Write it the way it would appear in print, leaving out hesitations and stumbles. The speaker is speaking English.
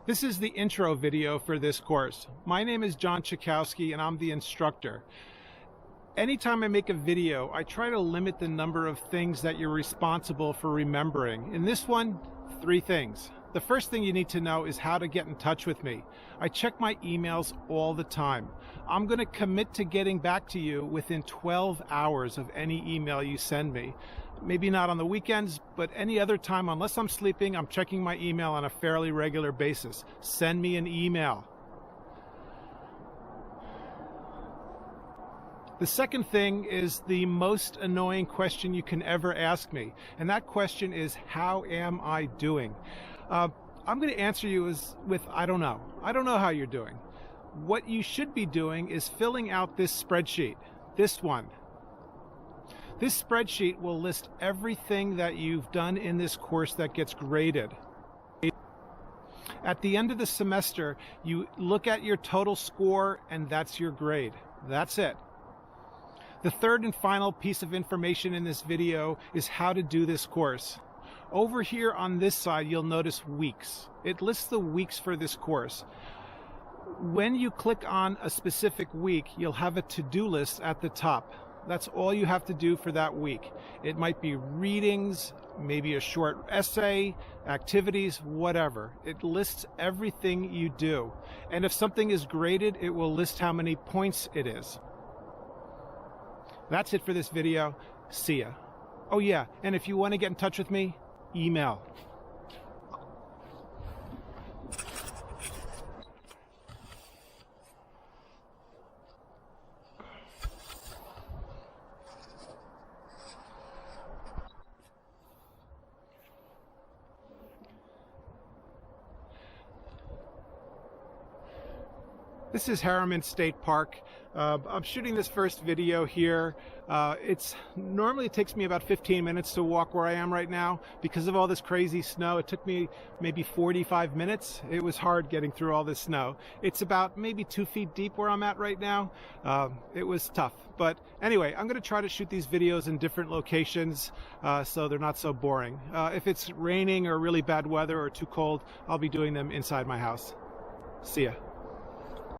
This is the intro video for this course. My name is John Chakowski and I'm the instructor. Anytime I make a video, I try to limit the number of things that you're responsible for remembering. In this one, 3 things. The first thing you need to know is how to get in touch with me. I check my emails all the time. I'm going to commit to getting back to you within 12 hours of any email you send me. Maybe not on the weekends, but any other time, unless I'm sleeping, I'm checking my email on a fairly regular basis. Send me an email. The second thing is the most annoying question you can ever ask me, and that question is, how am I doing? I'm going to answer you with, I don't know. I don't know how you're doing. What you should be doing is filling out this spreadsheet, this one. This spreadsheet will list everything that you've done in this course that gets graded. At the end of the semester, you look at your total score and that's your grade. That's it. The third and final piece of information in this video is how to do this course. Over here on this side, you'll notice weeks. It lists the weeks for this course. When you click on a specific week, you'll have a to-do list at the top. That's all you have to do for that week. It might be readings, maybe a short essay, activities, whatever. It lists everything you do. And if something is graded, it will list how many points it is. That's it for this video. See ya. Oh yeah, and if you want to get in touch with me, email. This is Harriman State Park. I'm shooting this first video here. Normally it takes me about 15 minutes to walk where I am right now. Because of all this crazy snow, it took me maybe 45 minutes. It was hard getting through all this snow. It's about maybe 2 feet deep where I'm at right now. It was tough. But anyway, I'm going to try to shoot these videos in different locations so they're not so boring. If it's raining or really bad weather or too cold, I'll be doing them inside my house. See ya.